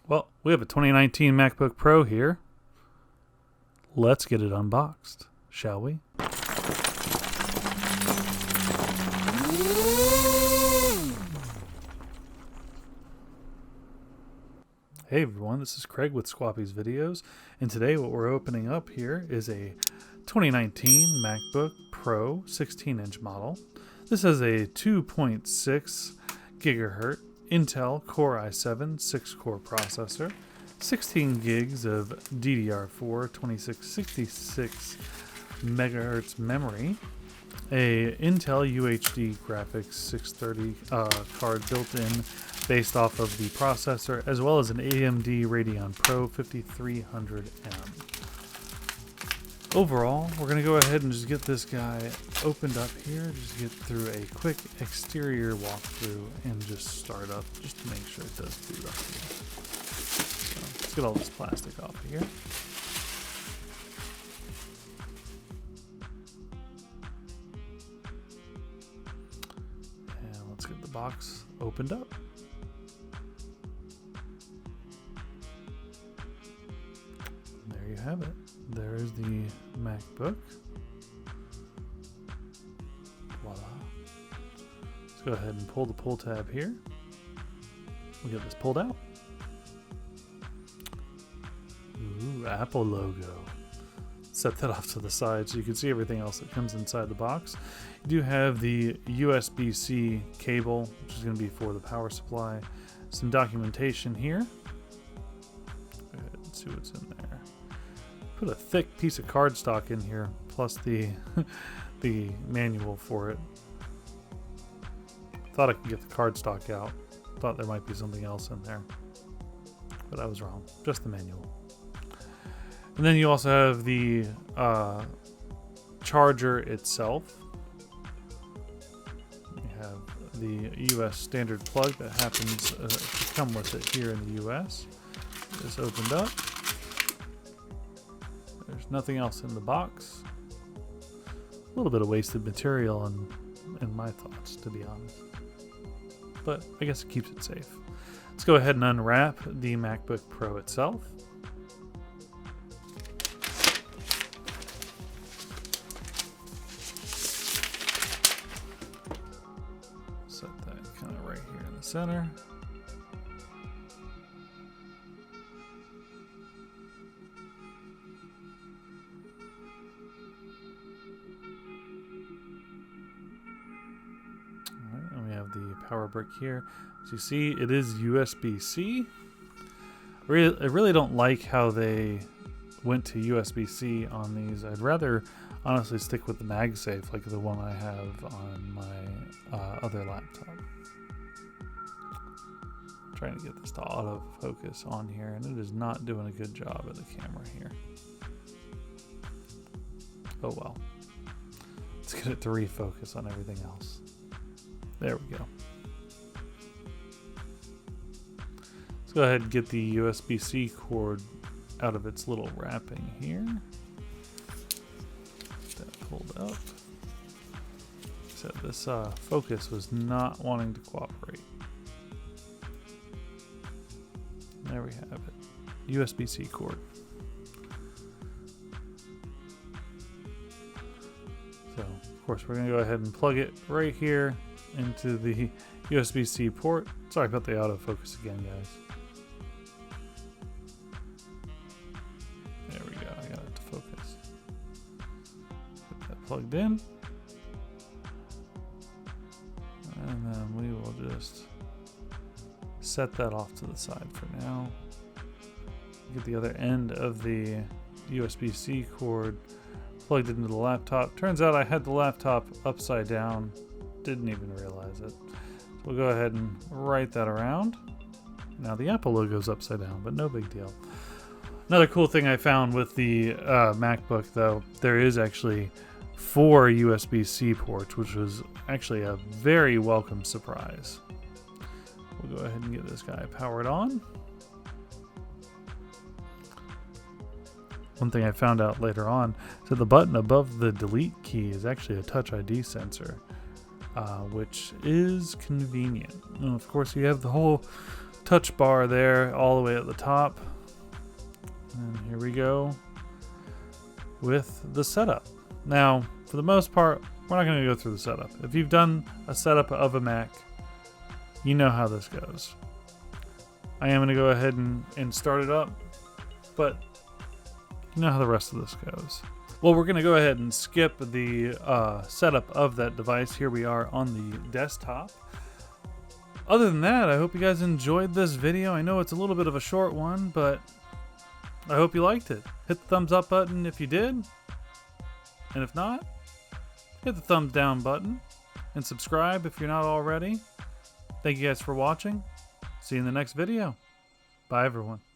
Well, we have a 2019 MacBook Pro here. Let's get it unboxed, shall we? Hey everyone, this is Craig with Squappy's Videos, and today what we're opening up here is a 2019 MacBook Pro 16-inch model. This has a 2.6 gigahertz Intel Core i7 6-core processor, 16 gigs of DDR4 2666 megahertz memory, a Intel UHD graphics 630 card built in based off of the processor, as well as an AMD Radeon Pro 5300M. Overall, we're going to go ahead and just get this guy opened up here, just get through a quick exterior walkthrough and just start up just to make sure it does boot up here. So let's get all this plastic off of here. And let's get the box opened up. And there you have it. There is the MacBook. Voila. Let's go ahead and pull the pull tab here. We'll get this pulled out. Ooh, Apple logo. Set that off to the side so you can see everything else that comes inside the box. You do have the USB-C cable, which is going to be for the power supply. Some documentation here. Go ahead and see what's in there. Put a thick piece of cardstock in here, plus the the manual for it. Thought I could get the cardstock out. Thought there might be something else in there, but I was wrong. Just the manual. And then you also have the charger itself. You have the US standard plug that happens to come with it here in the US. This opened up. There's nothing else in the box. A little bit of wasted material in my thoughts, to be honest. But I guess it keeps it safe. Let's go ahead and unwrap the MacBook Pro itself. Set that kind of right here in the center. And we have the power brick here. As you see, it is USB-C. I really don't like how they went to USB-C on these. I'd rather honestly stick with the MagSafe, like the one I have on my other laptop. I'm trying to get this to autofocus on here, and it is not doing a good job of the camera here. Oh well. Let's get it to refocus on everything else. There we go. Let's go ahead and get the USB-C cord out of its little wrapping here. Get that pulled up. So this focus was not wanting to cooperate. There we have it. USB-C cord. So, of course, we're going to go ahead and plug it right here into the USB-C port. Sorry about the autofocus again, guys. There we go. I got it to focus. Get that plugged in. And then we will just set that off to the side for now. Get the other end of the USB-C cord plugged into the laptop. Turns out I had the laptop upside down. Didn't even realize it. So we'll go ahead and write that around. Now the Apple logo's upside down, but no big deal. Another cool thing I found with the MacBook, though, there is actually 4 USB-C ports, which was actually a very welcome surprise. We'll go ahead and get this guy powered on. One thing I found out later on, so the button above the delete key is actually a Touch ID sensor, which is convenient. And of course, you have the whole touch bar there all the way at the top. And here we go with the setup. Now, for the most part, we're not going to go through the setup. If you've done a setup of a Mac, you know how this goes. I am going to go ahead and start it up, but you know how the rest of this goes. Well, we're going to go ahead and skip the setup of that device. Here we are on the desktop. Other than that, I hope you guys enjoyed this video. I know it's a little bit of a short one, but I hope you liked it. Hit the thumbs up button if you did. And if not, hit the thumbs down button and subscribe if you're not already. Thank you guys for watching. See you in the next video. Bye, everyone.